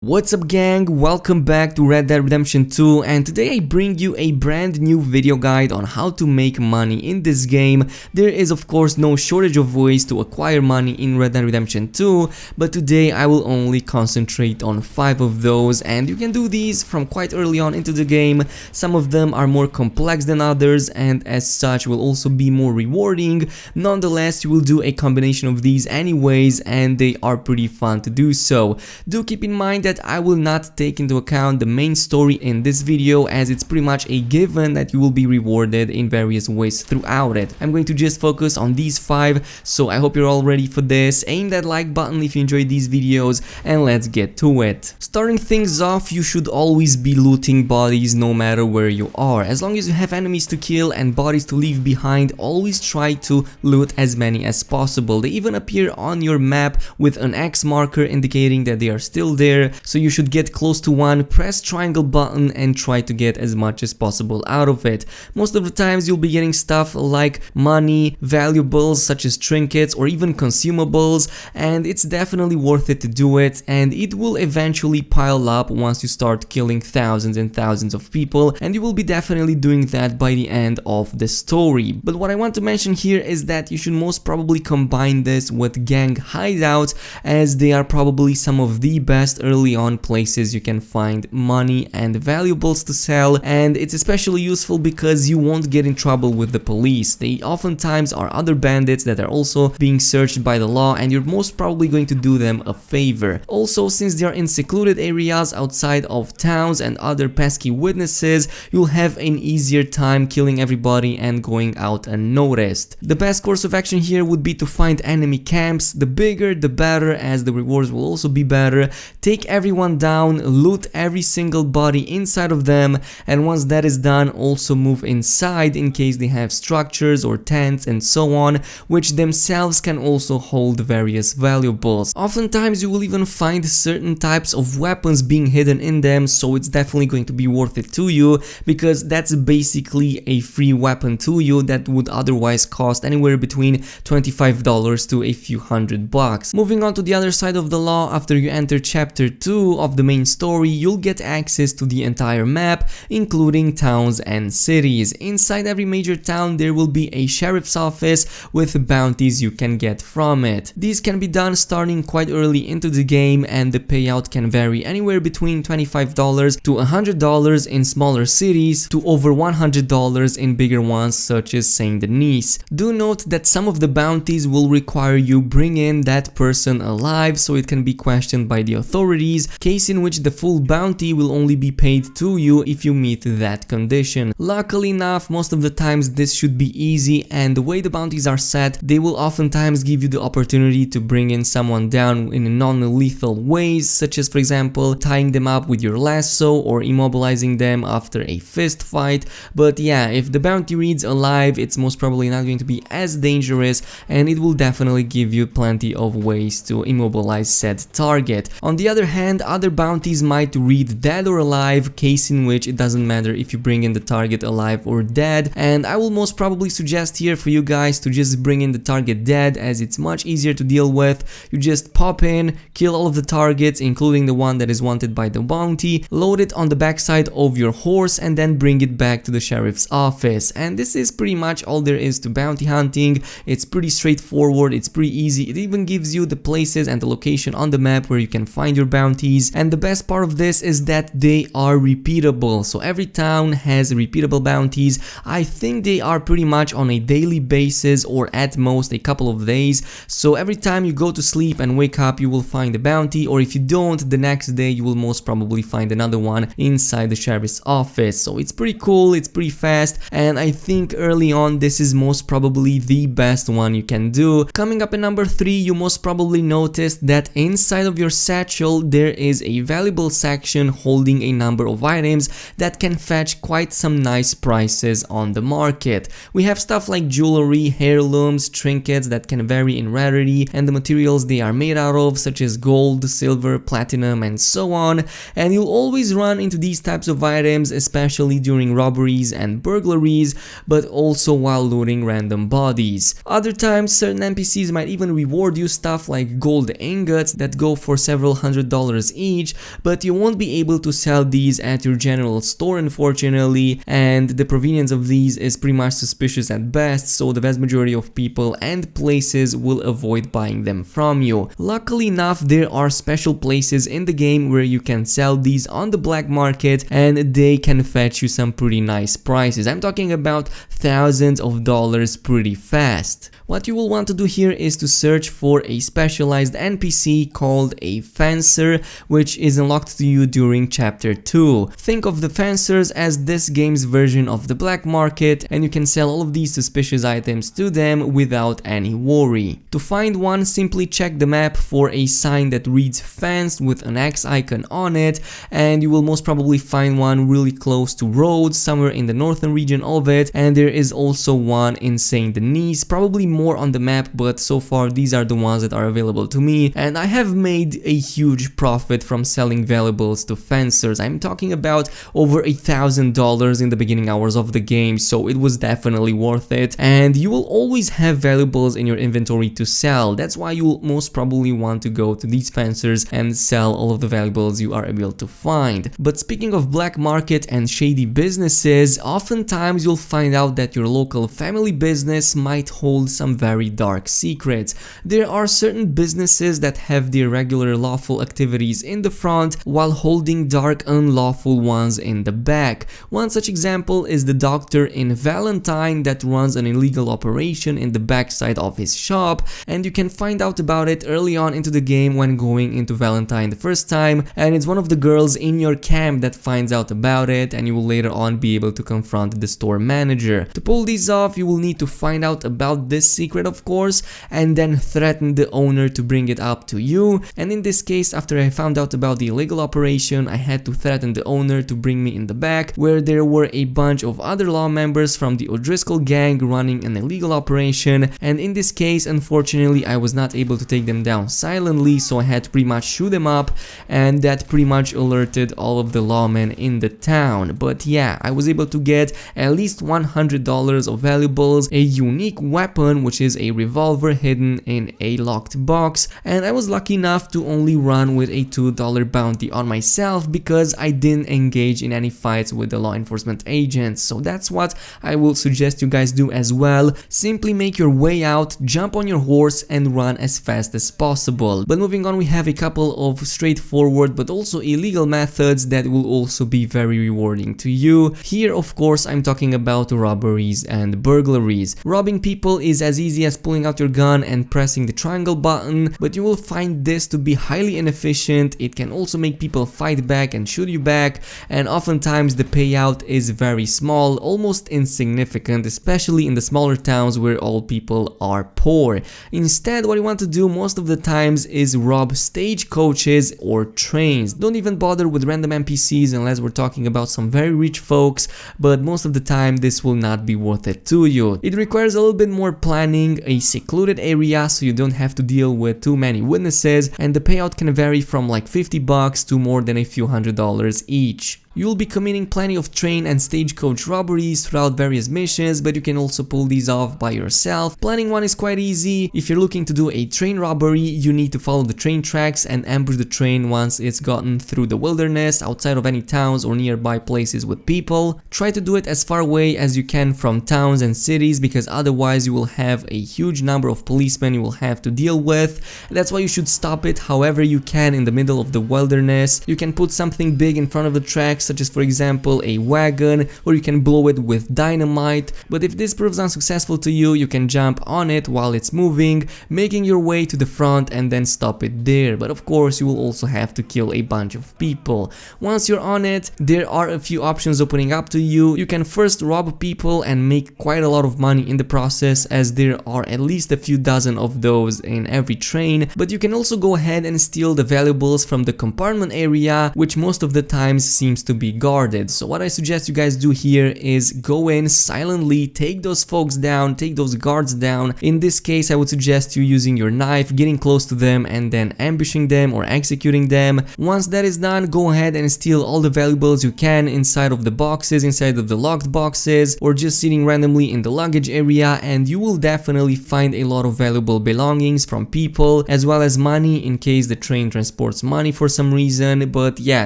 What's up gang, welcome back to Red Dead Redemption 2, and today I bring you a brand new video guide on how to make money in this game. There is of course no shortage of ways to acquire money in Red Dead Redemption 2, but today I will only concentrate on 5 of those, and you can do these from quite early on into the game. Some of them are more complex than others and as such will also be more rewarding. Nonetheless, you will do a combination of these anyways and they are pretty fun to do so. Do keep in mind that I will not take into account the main story in this video, as it's pretty much a given that you will be rewarded in various ways throughout it. I'm going to just focus on these 5, so I hope you're all ready for this. Aim that like button if you enjoyed these videos and let's get to it. Starting things off, you should always be looting bodies no matter where you are. As long as you have enemies to kill and bodies to leave behind, always try to loot as many as possible. They even appear on your map with an X marker indicating that they are still there. So you should get close to one, press triangle button and try to get as much as possible out of it. Most of the times you'll be getting stuff like money, valuables such as trinkets or even consumables, and it's definitely worth it to do it, and it will eventually pile up once you start killing thousands and thousands of people, and you will be definitely doing that by the end of the story. But what I want to mention here is that you should most probably combine this with gang hideouts, as they are probably some of the best early on places you can find money and valuables to sell, and it's especially useful because you won't get in trouble with the police. They oftentimes are other bandits that are also being searched by the law, and you're most probably going to do them a favor. Also, since they are in secluded areas outside of towns and other pesky witnesses, you'll have an easier time killing everybody and going out unnoticed. The best course of action here would be to find enemy camps. The bigger the better, as the rewards will also be better. Take everyone down, loot every single body inside of them, and once that is done, also move inside in case they have structures or tents and so on, which themselves can also hold various valuables. Oftentimes you will even find certain types of weapons being hidden in them, so it's definitely going to be worth it to you, because that's basically a free weapon to you that would otherwise cost anywhere between $25 to a few $100. Moving on to the other side of the law, after you enter chapter 2 of the main story, you'll get access to the entire map, including towns and cities. Inside every major town there will be a sheriff's office with bounties you can get from it. These can be done starting quite early into the game, and the payout can vary anywhere between $25 to $100 in smaller cities to over $100 in bigger ones such as Saint Denis. Do note that some of the bounties will require you bring in that person alive, so it can be questioned by the authorities, case in which the full bounty will only be paid to you if you meet that condition. Luckily enough, most of the times this should be easy, and the way the bounties are set, they will oftentimes give you the opportunity to bring in someone down in non-lethal ways, such as for example tying them up with your lasso or immobilizing them after a fist fight. But yeah, if the bounty reads alive, it's most probably not going to be as dangerous, and it will definitely give you plenty of ways to immobilize said target. On the other hand, other bounties might read dead or alive, case in which it doesn't matter if you bring in the target alive or dead, and I will most probably suggest here for you guys to just bring in the target dead, as it's much easier to deal with. You just pop in, kill all of the targets including the one that is wanted by the bounty, load it on the backside of your horse and then bring it back to the sheriff's office. And this is pretty much all there is to bounty hunting. It's pretty straightforward, it's pretty easy. It even gives you the places and the location on the map where you can find your bounties, and the best part of this is that they are repeatable. So every town has repeatable bounties. I think they are pretty much on a daily basis or at most a couple of days, so every time you go to sleep and wake up you will find a bounty, or if you don't, the next day you will most probably find another one inside the sheriff's office. So it's pretty cool, it's pretty fast, and I think early on this is most probably the best one you can do. Coming up at number 3, you most probably noticed that inside of your satchel there is a valuable section holding a number of items that can fetch quite some nice prices on the market. We have stuff like jewelry, heirlooms, trinkets that can vary in rarity and the materials they are made out of, such as gold, silver, platinum and so on, and you'll always run into these types of items, especially during robberies and burglaries, but also while looting random bodies. Other times certain NPCs might even reward you stuff like gold ingots that go for several $100 $2 each, but you won't be able to sell these at your general store unfortunately, and the provenience of these is pretty much suspicious at best, so the vast majority of people and places will avoid buying them from you. Luckily enough, there are special places in the game where you can sell these on the black market and they can fetch you some pretty nice prices. I'm talking about thousands of dollars pretty fast. What you will want to do here is to search for a specialized NPC called a fencer, which is unlocked to you during chapter 2. Think of the fencers as this game's version of the black market, and you can sell all of these suspicious items to them without any worry. To find one, simply check the map for a sign that reads fenced with an X icon on it, and you will most probably find one really close to roads, somewhere in the northern region of it, and there is also one in Saint Denis, probably more on the map, but so far these are the ones that are available to me, and I have made a huge profit from selling valuables to fencers. I'm talking about over $1,000 in the beginning hours of the game, so it was definitely worth it, and you will always have valuables in your inventory to sell. That's why you'll most probably want to go to these fencers and sell all of the valuables you are able to find. But speaking of black market and shady businesses, oftentimes you'll find out that your local family business might hold some very dark secrets. There are certain businesses that have their regular lawful activities in the front while holding dark unlawful ones in the back. One such example is the doctor in Valentine that runs an illegal operation in the backside of his shop, and you can find out about it early on into the game when going into Valentine the first time, and it's one of the girls in your camp that finds out about it, and you will later on be able to confront the store manager. To pull these off, you will need to find out about this secret, of course, and then threaten the owner to bring it up to you. And in this case, after I found out about the illegal operation, I had to threaten the owner to bring me in the back, where there were a bunch of other law members from the O'Driscoll gang running an illegal operation, and in this case, unfortunately, I was not able to take them down silently, so I had to pretty much shoot them up, and that pretty much alerted all of the lawmen in the town. But yeah, I was able to get at least $100 of valuables, a unique weapon, which is a revolver hidden in a locked box, and I was lucky enough to only run with a $2 bounty on myself because I didn't engage in any fights with the law enforcement agents. So that's what I will suggest you guys do as well. Simply make your way out, jump on your horse and run as fast as possible. But moving on, we have a couple of straightforward but also illegal methods that will also be very rewarding to you. Here, of course, I'm talking about robberies and burglaries. Robbing people is as easy as pulling out your gun and pressing the triangle button, but you will find this to be highly inefficient. It can also make people fight back and shoot you back, and oftentimes the payout is very small, almost insignificant, especially in the smaller towns where all people are poor. Instead, what you want to do most of the times is rob stagecoaches or trains. Don't even bother with random NPCs unless we're talking about some very rich folks, but most of the time this will not be worth it to you. It requires a little bit more planning, a secluded area so you don't have to deal with too many witnesses, and the payout can vary from like $50 to more than a few $100s each. You'll be committing plenty of train and stagecoach robberies throughout various missions, but you can also pull these off by yourself. Planning one is quite easy. If you're looking to do a train robbery, you need to follow the train tracks and ambush the train once it's gotten through the wilderness, outside of any towns or nearby places with people. Try to do it as far away as you can from towns and cities, because otherwise you will have a huge number of policemen you will have to deal with. That's why you should stop it however you can in the middle of the wilderness. You can put something big in front of the tracks, such as for example a wagon, or you can blow it with dynamite. But if this proves unsuccessful to you, you can jump on it while it's moving, making your way to the front and then stop it there. But of course you will also have to kill a bunch of people. Once you're on it, there are a few options opening up to you. You can first rob people and make quite a lot of money in the process, as there are at least a few dozen of those in every train. But you can also go ahead and steal the valuables from the compartment area, which most of the times seems to be guarded. So what I suggest you guys do here is go in silently, take those folks down, take those guards down. In this case, I would suggest you using your knife, getting close to them and then ambushing them or executing them. Once that is done, go ahead and steal all the valuables you can inside of the boxes, inside of the locked boxes, or just sitting randomly in the luggage area, and you will definitely find a lot of valuable belongings from people, as well as money in case the train transports money for some reason. But yeah,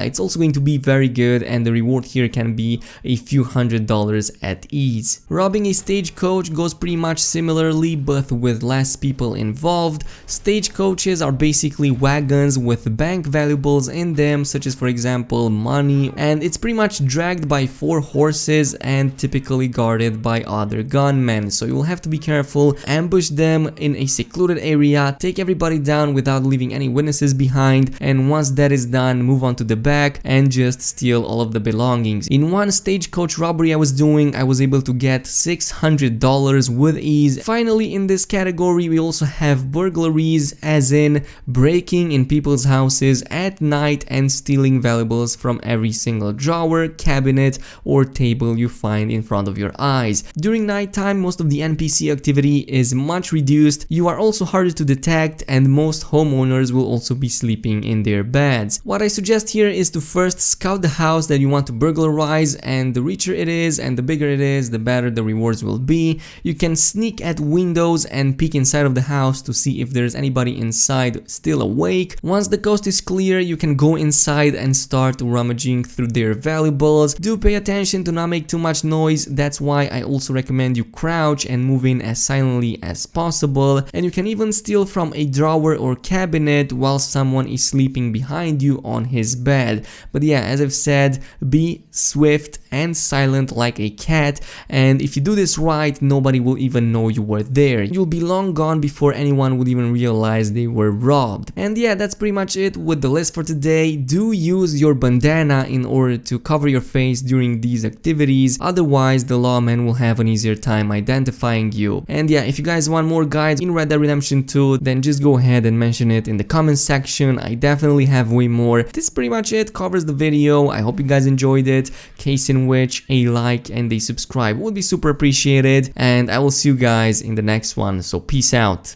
it's also going to be very good, and the reward here can be a few $100s at ease. Robbing a stagecoach goes pretty much similarly, but with less people involved. Stagecoaches are basically wagons with bank valuables in them, such as for example money, and it's pretty much dragged by 4 horses and typically guarded by other gunmen. So you'll have to be careful, ambush them in a secluded area, take everybody down without leaving any witnesses behind, and once that is done, move on to the back and just steal all of the belongings. In one stagecoach robbery I was doing, I was able to get $600 with ease. Finally, in this category we also have burglaries, as in breaking in people's houses at night and stealing valuables from every single drawer, cabinet or table you find in front of your eyes. During nighttime, most of the NPC activity is much reduced, you are also harder to detect, and most homeowners will also be sleeping in their beds. What I suggest here is to first scout the house that you want to burglarize, and the richer it is and the bigger it is, the better the rewards will be. You can sneak at windows and peek inside of the house to see if there's anybody inside still awake. Once the coast is clear, you can go inside and start rummaging through their valuables. Do pay attention to not make too much noise, that's why I also recommend you crouch and move in as silently as possible, and you can even steal from a drawer or cabinet while someone is sleeping behind you on his bed. But yeah, as I've said, be swift and silent like a cat, and if you do this right, nobody will even know you were there. You'll be long gone before anyone would even realize they were robbed. And yeah, that's pretty much it with the list for today. Do use your bandana in order to cover your face during these activities, otherwise the lawman will have an easier time identifying you. And yeah, if you guys want more guides in Red Dead Redemption 2, then just go ahead and mention it in the comment section. I definitely have way more. This is pretty much it, covers the video. I hope you guys enjoyed it, case in which a like and a subscribe would be super appreciated, and I will see you guys in the next one, so peace out.